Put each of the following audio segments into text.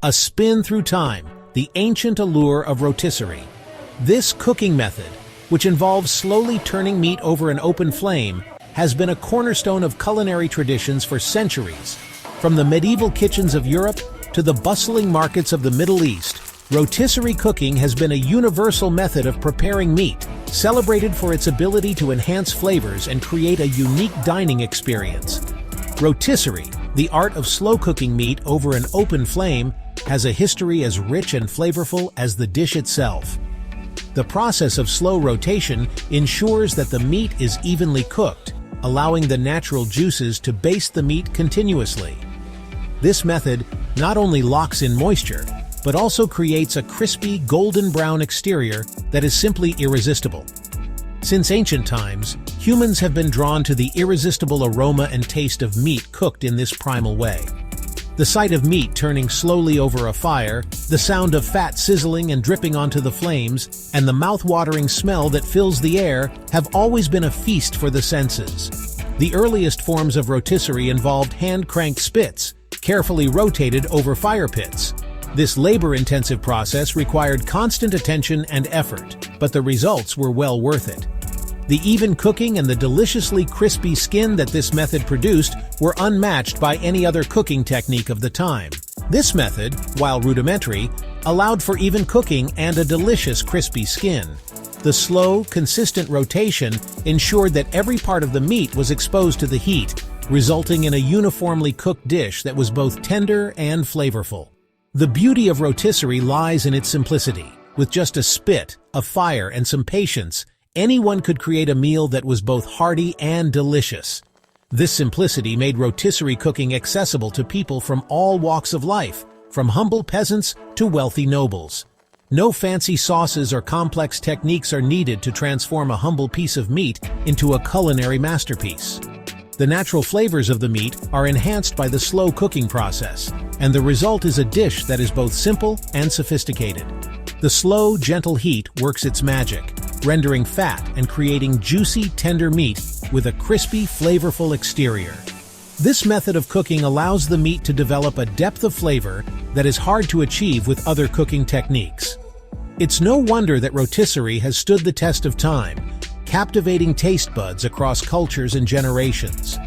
A spin through time, the ancient allure of rotisserie. This cooking method, which involves slowly turning meat over an open flame, has been a cornerstone of culinary traditions for centuries. From the medieval kitchens of Europe to the bustling markets of the Middle East, rotisserie cooking has been a universal method of preparing meat, celebrated for its ability to enhance flavors and create a unique dining experience. Rotisserie, the art of slow cooking meat over an open flame, has a history as rich and flavorful as the dish itself. The process of slow rotation ensures that the meat is evenly cooked, allowing the natural juices to baste the meat continuously. This method not only locks in moisture, but also creates a crispy golden brown exterior that is simply irresistible. Since ancient times, humans have been drawn to the irresistible aroma and taste of meat cooked in this primal way. The sight of meat turning slowly over a fire, the sound of fat sizzling and dripping onto the flames, and the mouth-watering smell that fills the air have always been a feast for the senses. The earliest forms of rotisserie involved hand-cranked spits, carefully rotated over fire pits. This labor-intensive process required constant attention and effort, but the results were well worth it. The even cooking and the deliciously crispy skin that this method produced were unmatched by any other cooking technique of the time. This method, while rudimentary, allowed for even cooking and a delicious crispy skin. The slow, consistent rotation ensured that every part of the meat was exposed to the heat, resulting in a uniformly cooked dish that was both tender and flavorful. The beauty of rotisserie lies in its simplicity. With just a spit, a fire, and some patience, anyone could create a meal that was both hearty and delicious. This simplicity made rotisserie cooking accessible to people from all walks of life, from humble peasants to wealthy nobles. No fancy sauces or complex techniques are needed to transform a humble piece of meat into a culinary masterpiece. The natural flavors of the meat are enhanced by the slow cooking process, and the result is a dish that is both simple and sophisticated. The slow, gentle heat works its magic, rendering fat and creating juicy, tender meat with a crispy, flavorful exterior. This method of cooking allows the meat to develop a depth of flavor that is hard to achieve with other cooking techniques. It's no wonder that rotisserie has stood the test of time, captivating taste buds across cultures and generations.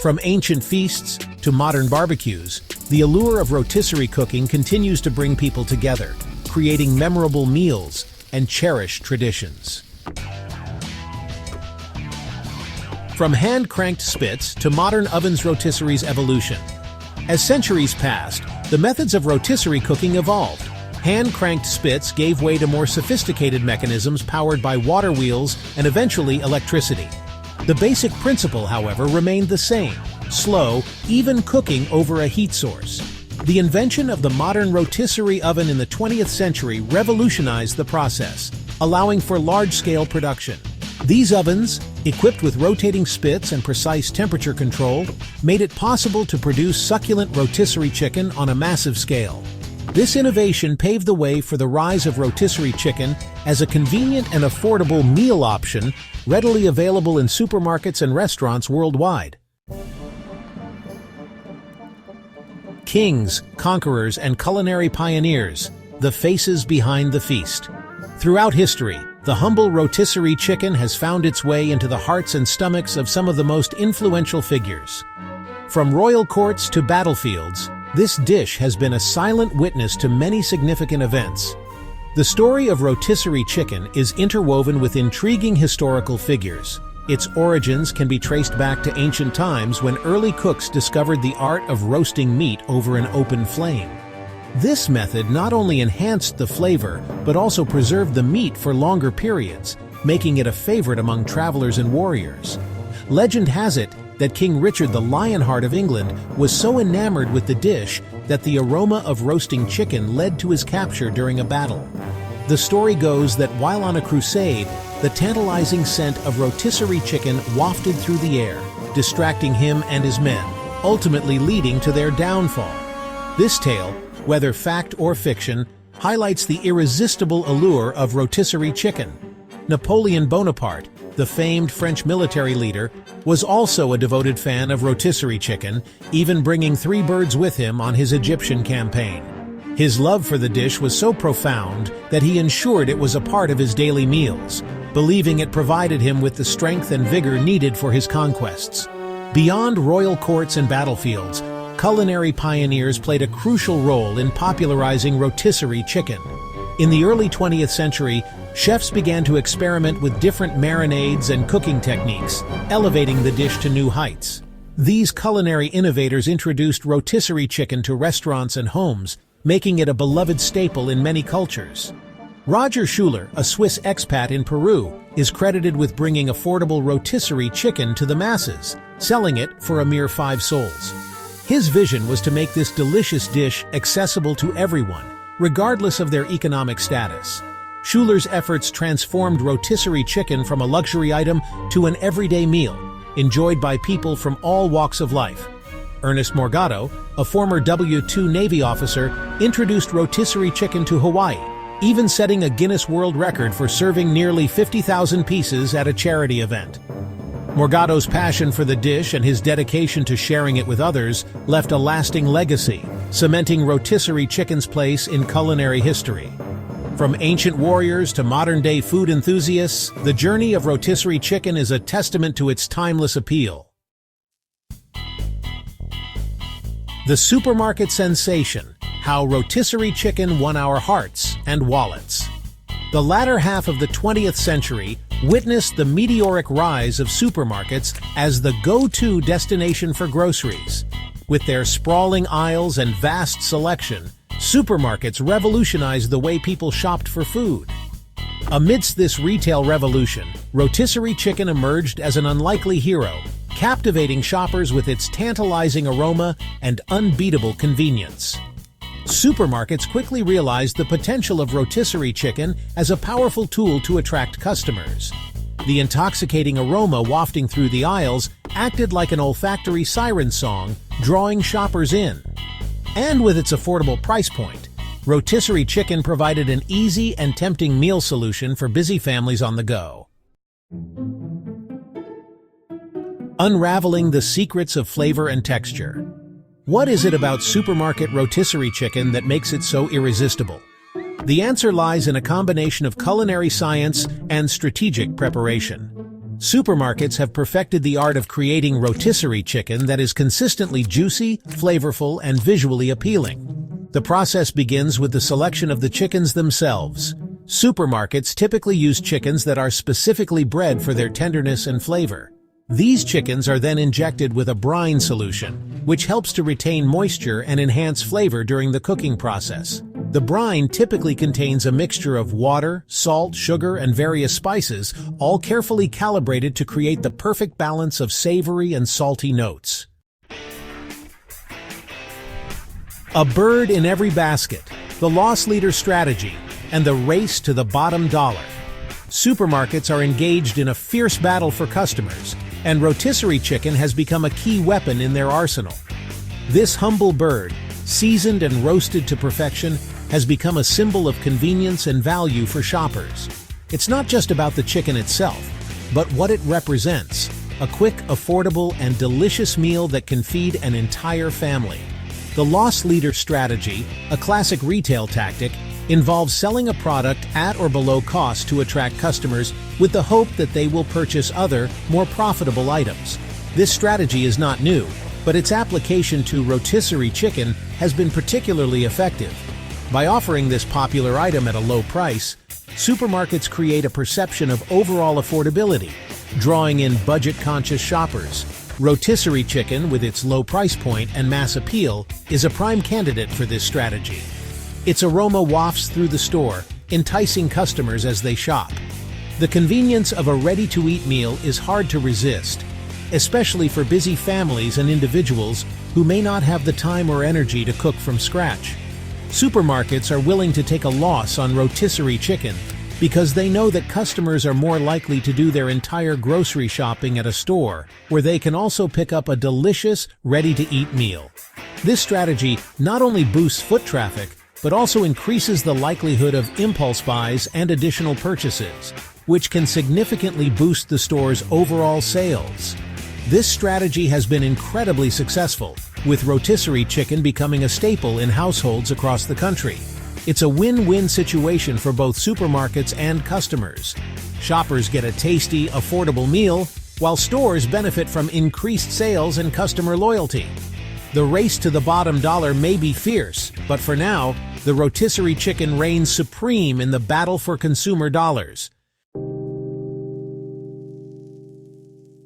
From ancient feasts to modern barbecues, the allure of rotisserie cooking continues to bring people together, creating memorable meals and cherished traditions. From hand-cranked spits to modern ovens, rotisserie's evolution. As centuries passed, the methods of rotisserie cooking evolved. Hand-cranked spits gave way to more sophisticated mechanisms powered by water wheels and eventually electricity. The basic principle, however, remained the same: slow, even cooking over a heat source. The invention of the modern rotisserie oven in the 20th century revolutionized the process, allowing for large-scale production. These ovens, equipped with rotating spits and precise temperature control, made it possible to produce succulent rotisserie chicken on a massive scale. This innovation paved the way for the rise of rotisserie chicken as a convenient and affordable meal option readily available in supermarkets and restaurants worldwide. Kings, conquerors, and culinary pioneers, the faces behind the feast. Throughout history, the humble rotisserie chicken has found its way into the hearts and stomachs of some of the most influential figures. From royal courts to battlefields, this dish has been a silent witness to many significant events. The story of rotisserie chicken is interwoven with intriguing historical figures. Its origins can be traced back to ancient times when early cooks discovered the art of roasting meat over an open flame. This method not only enhanced the flavor, but also preserved the meat for longer periods, making it a favorite among travelers and warriors. Legend has it that King Richard the Lionheart of England was so enamored with the dish that the aroma of roasting chicken led to his capture during a battle. The story goes that while on a crusade, the tantalizing scent of rotisserie chicken wafted through the air, distracting him and his men, ultimately leading to their downfall. This tale, whether fact or fiction, highlights the irresistible allure of rotisserie chicken. Napoleon Bonaparte, the famed French military leader, was also a devoted fan of rotisserie chicken, even bringing 3 birds with him on his Egyptian campaign. His love for the dish was so profound that he ensured it was a part of his daily meals, believing it provided him with the strength and vigor needed for his conquests. Beyond royal courts and battlefields, culinary pioneers played a crucial role in popularizing rotisserie chicken. In the early 20th century, chefs began to experiment with different marinades and cooking techniques, elevating the dish to new heights. These culinary innovators introduced rotisserie chicken to restaurants and homes, making it a beloved staple in many cultures. Roger Schuler, a Swiss expat in Peru, is credited with bringing affordable rotisserie chicken to the masses, selling it for a mere 5 sols. His vision was to make this delicious dish accessible to everyone, regardless of their economic status. Schuler's efforts transformed rotisserie chicken from a luxury item to an everyday meal, enjoyed by people from all walks of life. Ernest Morgado, a former W-2 Navy officer, introduced rotisserie chicken to Hawaii, even setting a Guinness World Record for serving nearly 50,000 pieces at a charity event. Morgado's passion for the dish and his dedication to sharing it with others left a lasting legacy, cementing rotisserie chicken's place in culinary history. From ancient warriors to modern-day food enthusiasts, the journey of rotisserie chicken is a testament to its timeless appeal. The supermarket sensation, how rotisserie chicken won our hearts and wallets. The latter half of the 20th century witnessed the meteoric rise of supermarkets as the go-to destination for groceries. With their sprawling aisles and vast selection, supermarkets revolutionized the way people shopped for food. Amidst this retail revolution, rotisserie chicken emerged as an unlikely hero, captivating shoppers with its tantalizing aroma and unbeatable convenience. Supermarkets quickly realized the potential of rotisserie chicken as a powerful tool to attract customers. The intoxicating aroma wafting through the aisles acted like an olfactory siren song, drawing shoppers in. And with its affordable price point, rotisserie chicken provided an easy and tempting meal solution for busy families on the go. Unraveling the secrets of flavor and texture. What is it about supermarket rotisserie chicken that makes it so irresistible? The answer lies in a combination of culinary science and strategic preparation. Supermarkets have perfected the art of creating rotisserie chicken that is consistently juicy, flavorful, and visually appealing. The process begins with the selection of the chickens themselves. Supermarkets typically use chickens that are specifically bred for their tenderness and flavor. These chickens are then injected with a brine solution, which helps to retain moisture and enhance flavor during the cooking process. The brine typically contains a mixture of water, salt, sugar, and various spices, all carefully calibrated to create the perfect balance of savory and salty notes. A bird in every basket, the loss leader strategy, and the race to the bottom dollar. Supermarkets are engaged in a fierce battle for customers, and rotisserie chicken has become a key weapon in their arsenal. This humble bird, seasoned and roasted to perfection, has become a symbol of convenience and value for shoppers. It's not just about the chicken itself, but what it represents: a quick, affordable, and delicious meal that can feed an entire family. The loss leader strategy, a classic retail tactic, involves selling a product at or below cost to attract customers with the hope that they will purchase other, more profitable items. This strategy is not new, but its application to rotisserie chicken has been particularly effective. By offering this popular item at a low price, supermarkets create a perception of overall affordability, drawing in budget-conscious shoppers. Rotisserie chicken, with its low price point and mass appeal, is a prime candidate for this strategy. Its aroma wafts through the store, enticing customers as they shop. The convenience of a ready-to-eat meal is hard to resist, especially for busy families and individuals who may not have the time or energy to cook from scratch. Supermarkets are willing to take a loss on rotisserie chicken because they know that customers are more likely to do their entire grocery shopping at a store, where they can also pick up a delicious, ready-to-eat meal. This strategy not only boosts foot traffic, but also increases the likelihood of impulse buys and additional purchases, which can significantly boost the store's overall sales. This strategy has been incredibly successful, with rotisserie chicken becoming a staple in households across the country. It's a win-win situation for both supermarkets and customers. Shoppers get a tasty, affordable meal, while stores benefit from increased sales and customer loyalty. The race to the bottom dollar may be fierce, but for now, the rotisserie chicken reigns supreme in the battle for consumer dollars.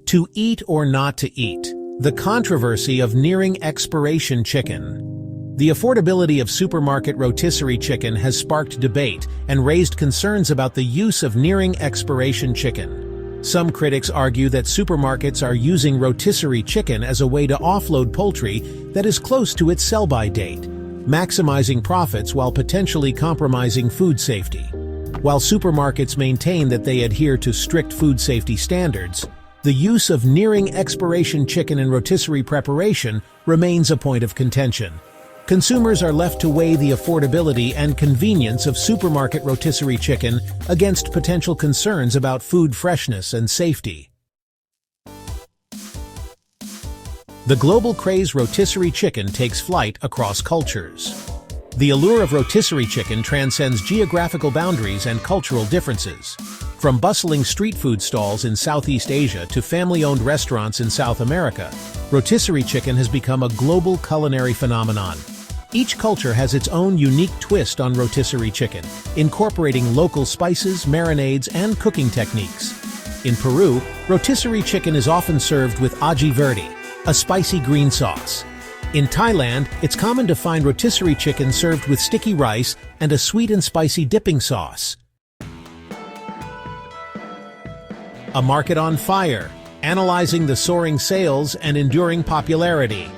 To eat or not to eat? The controversy of nearing expiration chicken. The affordability of supermarket rotisserie chicken has sparked debate and raised concerns about the use of nearing expiration chicken. Some critics argue that supermarkets are using rotisserie chicken as a way to offload poultry that is close to its sell-by date, maximizing profits while potentially compromising food safety. While supermarkets maintain that they adhere to strict food safety standards, the use of nearing expiration chicken in rotisserie preparation remains a point of contention. Consumers are left to weigh the affordability and convenience of supermarket rotisserie chicken against potential concerns about food freshness and safety. The global craze rotisserie chicken takes flight across cultures. The allure of rotisserie chicken transcends geographical boundaries and cultural differences. From bustling street food stalls in Southeast Asia to family-owned restaurants in South America, rotisserie chicken has become a global culinary phenomenon. Each culture has its own unique twist on rotisserie chicken, incorporating local spices, marinades, and cooking techniques. In Peru, rotisserie chicken is often served with ají verde, a spicy green sauce. In Thailand, it's common to find rotisserie chicken served with sticky rice and a sweet and spicy dipping sauce. A market on fire, analyzing the soaring sales and enduring popularity.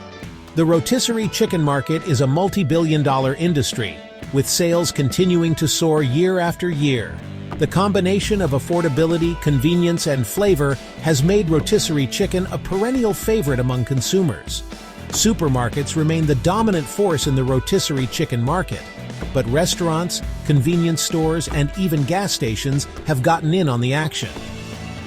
The rotisserie chicken market is a multi-billion-dollar industry, with sales continuing to soar year after year. The combination of affordability, convenience, and flavor has made rotisserie chicken a perennial favorite among consumers. Supermarkets remain the dominant force in the rotisserie chicken market, but restaurants, convenience stores, and even gas stations have gotten in on the action.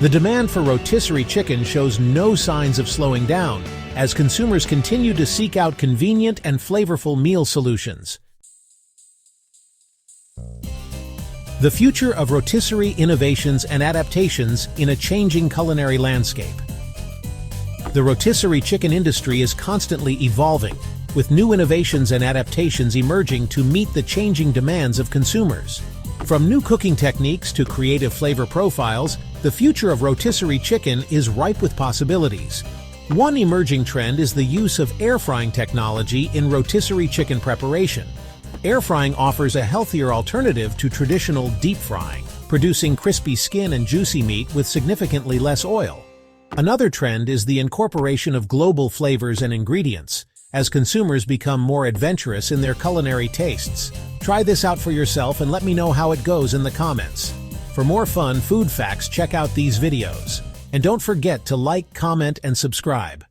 The demand for rotisserie chicken shows no signs of slowing down, as consumers continue to seek out convenient and flavorful meal solutions. The future of rotisserie innovations and adaptations in a changing culinary landscape. The rotisserie chicken industry is constantly evolving, with new innovations and adaptations emerging to meet the changing demands of consumers. From new cooking techniques to creative flavor profiles, the future of rotisserie chicken is ripe with possibilities. One emerging trend is the use of air frying technology in rotisserie chicken preparation. Air frying offers a healthier alternative to traditional deep frying, producing crispy skin and juicy meat with significantly less oil. Another trend is the incorporation of global flavors and ingredients, as consumers become more adventurous in their culinary tastes. Try this out for yourself and let me know how it goes in the comments. For more fun food facts, check out these videos. And don't forget to like, comment, and subscribe.